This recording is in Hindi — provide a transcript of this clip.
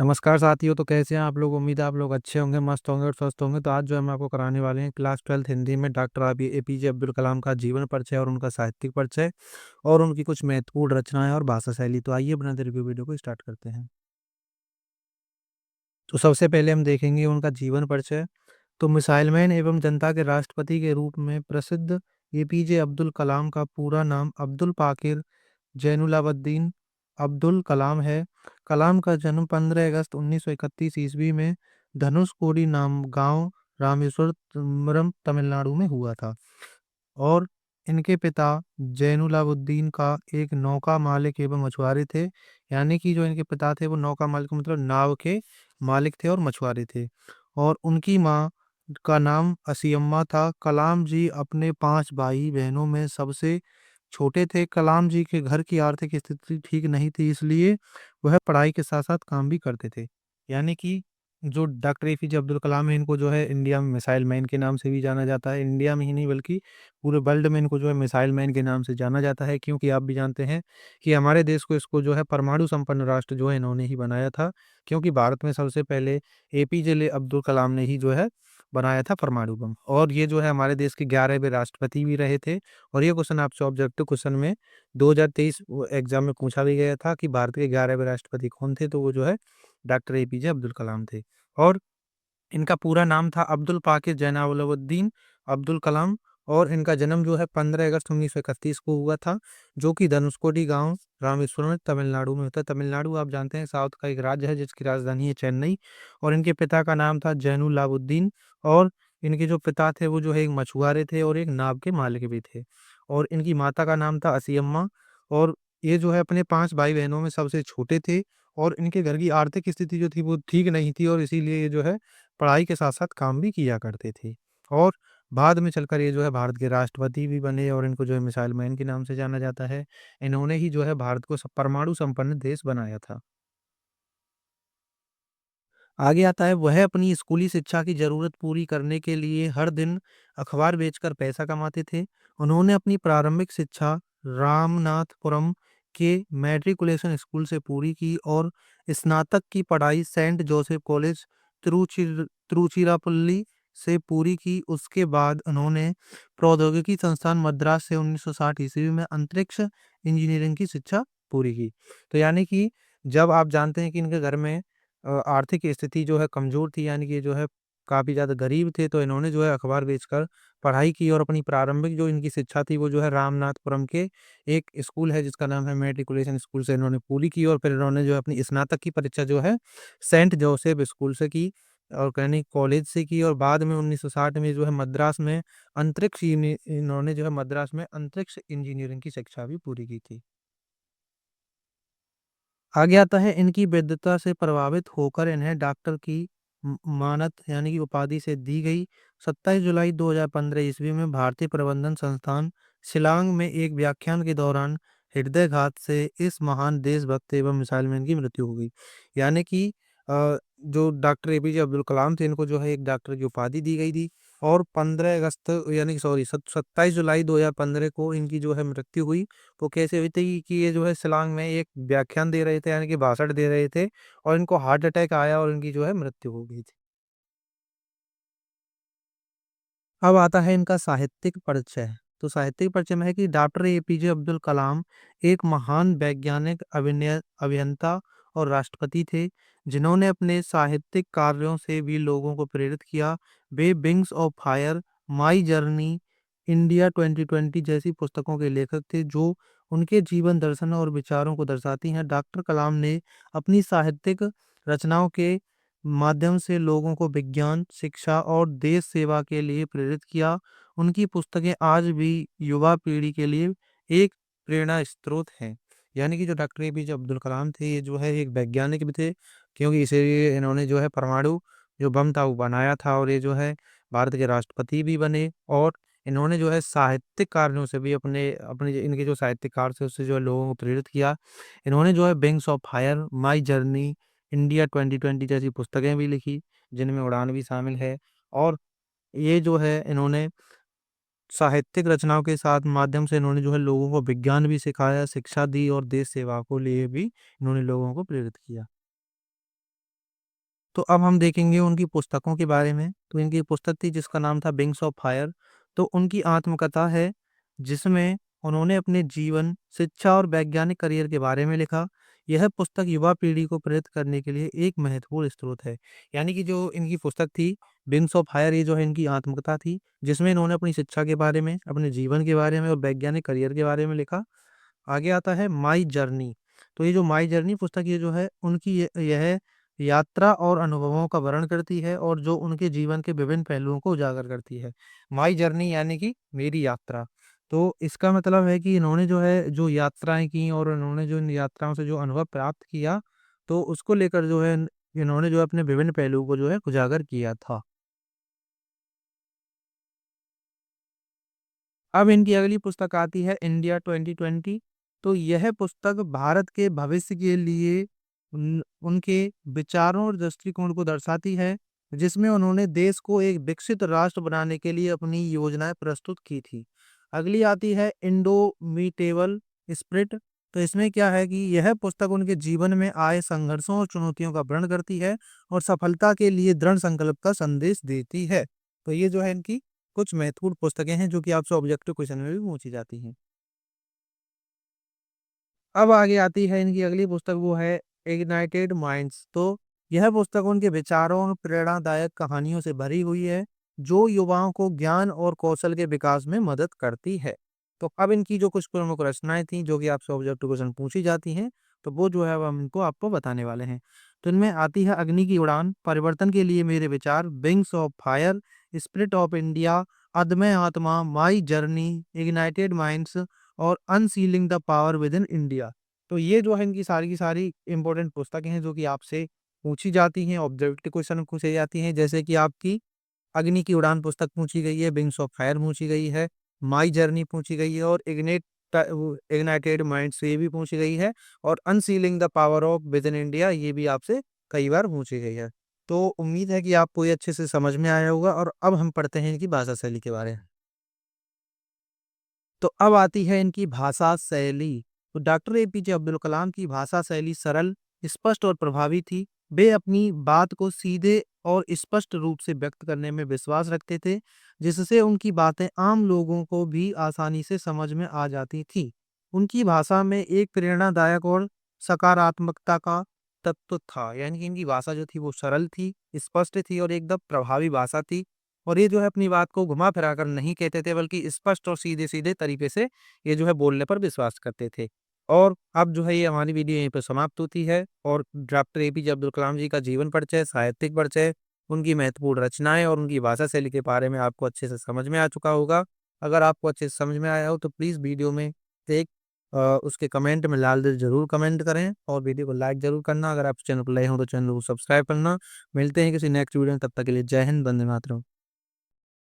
नमस्कार साथियों। तो कैसे हैं आप लोग? उम्मीद है आप लोग अच्छे होंगे, मस्त होंगे और स्वस्थ होंगे। तो आज जो हम आपको कराने वाले हैं क्लास 12th हिंदी में डॉक्टर एपीजे अब्दुल कलाम का जीवन परिचय और उनका साहित्यिक परिचय और उनकी कुछ महत्वपूर्ण रचनाएं और भाषा शैली। तो आइए बिना देर के वीडियो को स्टार्ट करते हैं। तो सबसे पहले हम देखेंगे उनका जीवन परिचय। तो मिसाइलमैन एवं जनता के राष्ट्रपति के रूप में प्रसिद्ध एपीजे अब्दुल कलाम का पूरा नाम अब्दुल पाकिर जैनुलाब्दीन अब्दुल कलाम है। कलाम का जन्म 15 अगस्त 1931 ईस्वी में धनुषकोडी नाम गांव रामेश्वरम तमिलनाडु में हुआ था। और इनके पिता जैनुलाब्दीन का एक नौका मालिक एवं मछुआरे थे। यानी कि जो इनके पिता थे वो नौका मालिक मतलब नाव के मालिक थे और मछुआरे थे। और उनकी माँ का नाम असीयम्मा था। कलाम जी अपने 5 भाई बहनों में सबसे छोटे थे। कलाम जी के घर की आर्थिक स्थिति ठीक नहीं थी, इसलिए वह पढ़ाई के साथ साथ काम भी करते थे। यानी कि जो डॉक्टर एपीजे अब्दुल कलाम है, इनको जो है इंडिया में मिसाइल मैन के नाम से भी जाना जाता है। इंडिया में ही नहीं बल्कि पूरे वर्ल्ड में इनको जो है मिसाइल मैन के नाम से जाना जाता है, क्योंकि आप भी जानते हैं कि हमारे देश को इसको जो है परमाणु संपन्न राष्ट्र जो है इन्होंने ही बनाया था। क्योंकि भारत में सबसे पहले एपीजे अब्दुल कलाम ने ही जो है बनाया था परमाणु बम। और ये जो है हमारे देश के 11वें राष्ट्रपति भी रहे थे। और ये क्वेश्चन आपसे ऑब्जेक्टिव क्वेश्चन में 2023 एग्जाम में पूछा भी गया था कि भारत के 11वें राष्ट्रपति कौन थे, तो वो जो है डॉक्टर एपीजे अब्दुल कलाम थे। और इनका पूरा नाम था अब्दुल पाकिर जैनुलाब्दीन अब्दुल कलाम। और इनका जन्म जो है 15 अगस्त 1931 को हुआ था, जो कि धनुषकोडी गांव रामेश्वरम तमिलनाडु में होता है। तमिलनाडु आप जानते हैं साउथ का एक राज्य है जिसकी राजधानी है चेन्नई। और इनके पिता का नाम था जैनुलाब्दीन। और इनके जो पिता थे वो जो है एक मछुआरे थे और एक नाव के मालिक भी थे। और इनकी माता का नाम था असीयम्मा। और ये जो है अपने 5 भाई बहनों में सबसे छोटे थे। और इनके घर की आर्थिक स्थिति जो थी वो ठीक नहीं थी, और इसीलिए ये जो है पढ़ाई के साथ-साथ काम भी किया करते थे। और बाद में चलकर ये जो है भारत के राष्ट्रपति भी बने और इनको जो है मिसाइल मैन के नाम से जाना जाता है। इन्होंने ही जो है भारत को परमाणु संपन्न देश बनाया था। आगे आता है वह अपनी स्कूली शिक्षा की जरूरत पूरी करने के लिए हर दिन अखबार बेचकर पैसा कमाते थे। उन्होंने अपनी प्रारंभिक शिक्षा रामनाथपुरम के मैट्रिकुलेशन स्कूल से पूरी की और स्नातक की पढ़ाई सेंट जोसेफ कॉलेज तिरुचिरापल्ली से पूरी की। उसके बाद उन्होंने प्रौद्योगिकी संस्थान मद्रास से 1960 ईस्वी में अंतरिक्ष इंजीनियरिंग की शिक्षा पूरी की। तो यानी कि जब आप जानते हैं कि इनके घर में आर्थिक स्थिति जो है कमज़ोर थी, यानी कि जो है काफ़ी ज़्यादा गरीब थे, तो इन्होंने जो है अखबार बेचकर पढ़ाई की और अपनी प्रारंभिक जो इनकी शिक्षा थी वो जो है रामनाथपुरम के एक स्कूल है जिसका नाम है मैट्रिकुलेशन स्कूल से इन्होंने पूरी की। और फिर इन्होंने जो है अपनी स्नातक की परीक्षा जो है सेंट जोसेफ स्कूल से की और कैनिक कॉलेज से की। और बाद में 1960 में जो है मद्रास में इन्होंने जो है मद्रास में अंतरिक्ष इंजीनियरिंग की शिक्षा भी पूरी की थी। आगे आता है इनकी वैधता से प्रभावित होकर इन्हें डॉक्टर की मानद यानी कि उपाधि से दी गई। 27 जुलाई 2015 ईस्वी में भारतीय प्रबंधन संस्थान शिलांग में एक व्याख्यान के दौरान हृदयघात से इस महान देशभक्त एवं मिसाइलमैन की मृत्यु हो गई। यानी कि जो डॉक्टर एपीजे अब्दुल कलाम थे इनको जो है एक डॉक्टर की उपाधि दी गई थी। और 15 अगस्त यानी कि सॉरी 27 जुलाई 2015 को इनकी जो है मृत्यु हुई। वो कैसे हुई थी कि ये जो है शिलांग में एक व्याख्यान दे रहे थे, यानी कि भाषण दे रहे थे, और इनको हार्ट अटैक आया और इनकी जो है मृत्यु हो गई थी। अब आता है इनका साहित्यिक परिचय। तो साहित्यिक परिचय में है कि डॉक्टर एपीजे अब्दुल कलाम एक महान वैज्ञानिक अभियंता और राष्ट्रपति थे, जिन्होंने अपने साहित्यिक कार्यों से भी लोगों को प्रेरित किया। वे wings of fire, my journey, India 2020 जैसी पुस्तकों के लेखक थे, जो उनके जीवन दर्शन और विचारों को दर्शाती हैं। डॉक्टर कलाम ने अपनी साहित्यिक रचनाओं के माध्यम से लोगों को विज्ञान, शिक्षा और देश सेवा के लिए प्रेरित किया। उनकी पुस्तकें आज भी युवा पीढ़ी के लिए एक प्रेरणा स्रोत हैं। यानी कि जो डॉक्टर एपीजे अब्दुल कलाम थे, ये जो है एक वैज्ञानिक भी थे, क्योंकि इसीलिए इन्होंने जो है परमाणु जो बम था वो बनाया था। और ये जो है भारत के राष्ट्रपति भी बने। और इन्होंने जो है साहित्यिक कार्यों से भी अपने अपने इनके जो साहित्यिक कार्य थे उससे जो है लोगों को प्रेरित किया। इन्होंने जो है wings of fire, my journey, India 2020 जैसी पुस्तकें भी लिखी, जिनमें उड़ान भी शामिल है। और ये जो है इन्होंने साहित्यिक रचनाओं के साथ माध्यम से इन्होंने जो है लोगों को विज्ञान भी सिखाया, शिक्षा दी और देश सेवा को लिए भी इन्होंने लोगों को प्रेरित किया। तो अब हम देखेंगे उनकी पुस्तकों के बारे में। तो इनकी पुस्तक थी जिसका नाम था विंग्स ऑफ फायर। तो उनकी आत्मकथा है जिसमें उन्होंने अपने जीवन, शिक्षा और वैज्ञानिक करियर के बारे में लिखा। यह पुस्तक युवा पीढ़ी को प्रेरित करने के लिए एक महत्वपूर्ण स्रोत है। यानी कि जो इनकी पुस्तक थी विंग्स ऑफ फायर, ये जो है इनकी आत्मकथा थी जिसमें इन्होंने अपनी शिक्षा के बारे में, अपने जीवन के बारे में और वैज्ञानिक करियर के बारे में लिखा। आगे आता है माई जर्नी। तो ये जो माई जर्नी पुस्तक ये जो है उनकी यह यात्रा और अनुभवों का वर्णन करती है और जो उनके जीवन के विभिन्न पहलुओं को उजागर करती है। माई जर्नी यानी कि मेरी यात्रा। तो इसका मतलब है कि इन्होंने जो है जो यात्राएं की और इन्होंने जो इन यात्राओं से जो अनुभव प्राप्त किया, तो उसको लेकर जो है इन्होंने जो है अपने विभिन्न पहलुओं को जो है उजागर किया था। अब इनकी अगली पुस्तक आती है इंडिया 2020। तो यह पुस्तक भारत के भविष्य के लिए उनके विचारों और दृष्टिकोण को दर्शाती है, जिसमें उन्होंने देश को एक विकसित राष्ट्र बनाने के लिए अपनी योजनाएं प्रस्तुत की थी। अगली आती है इंडोमिटेबल स्पिरिट। तो इसमें क्या है कि यह पुस्तक उनके जीवन में आए संघर्षों और चुनौतियों का वर्णन करती है और सफलता के लिए दृढ़ संकल्प का संदेश देती है। तो ये जो है इनकी कुछ महत्वपूर्ण पुस्तकें हैं जो कि आपसे ऑब्जेक्टिव क्वेश्चन में भी पूछी जाती हैं। अब आगे आती है इनकी अगली पुस्तक, वो है इग्नाइटेड माइंड्स। तो यह पुस्तक उनके विचारों और प्रेरणादायक कहानियों से भरी हुई है जो युवाओं को ज्ञान और कौशल के विकास में मदद करती है। तो अब इनकी जो कुछ प्रमुख रचनाएं थी जो कि आपसे ऑब्जेक्टिव क्वेश्चन पूछी जाती हैं, तो वो जो है अब हम इनको आपको बताने वाले हैं। तो इनमें आती है अग्नि की उड़ान, परिवर्तन के लिए मेरे विचार, wings of fire, spirit of India, अदम्य आत्मा, माई जर्नी, इग्नाइटेड माइंड्स और unsealing the power within India. तो ये जो है इनकी सारी की सारी इंपॉर्टेंट पुस्तकें हैं जो कि आपसे पूछी जाती हैं, ऑब्जेक्टिव क्वेश्चन पूछे जाती हैं। जैसे कि आपकी अग्नि की उड़ान पुस्तक पूछी गई है, विंग्स ऑफ फायर पूछी गई है, माई जर्नी पूछी गई है और इग्नाइटेड माइंड्स ये भी पूछी गई है और unsealing the power of within India ये भी आपसे कई बार पूछी गई है। तो उम्मीद है कि आपको ये अच्छे से समझ में आया होगा और अब हम पढ़ते हैं इनकी भाषा शैली के बारे में। तो अब आती है इनकी भाषा शैली। तो डॉक्टर एपीजे अब्दुल कलाम की भाषा शैली सरल, स्पष्ट और प्रभावी थी। वे अपनी बात को सीधे और स्पष्ट रूप से व्यक्त करने में विश्वास रखते थे, जिससे उनकी बातें आम लोगों को भी आसानी से समझ में आ जाती थी। उनकी भाषा में एक प्रेरणादायक और सकारात्मकता का तत्व था। यानी कि इनकी भाषा जो थी वो सरल थी, स्पष्ट थी और एकदम प्रभावी भाषा थी। और ये जो है अपनी बात को घुमा फिरा कर नहीं कहते थे, बल्कि स्पष्ट और सीधे-सीधे तरीके से ये जो है बोलने पर विश्वास करते थे। और अब जो है ये हमारी वीडियो यहीं पे समाप्त होती है और डॉक्टर एपीजे अब्दुल कलाम जी का जीवन परिचय, साहित्यिक परिचय, उनकी महत्वपूर्ण रचनाएँ और उनकी भाषा शैली के बारे में आपको अच्छे से समझ में आ चुका होगा। अगर आपको अच्छे से समझ में आया हो तो प्लीज़ वीडियो में एक उसके कमेंट में लाल दिल ज़रूर कमेंट करें और वीडियो को लाइक ज़रूर करना। अगर आप चैनल पर नए हो तो चैनल को सब्सक्राइब करना। मिलते हैं किसी नेक्स्ट वीडियो में, तब तक के लिए जय हिंद, वंदे मातरम।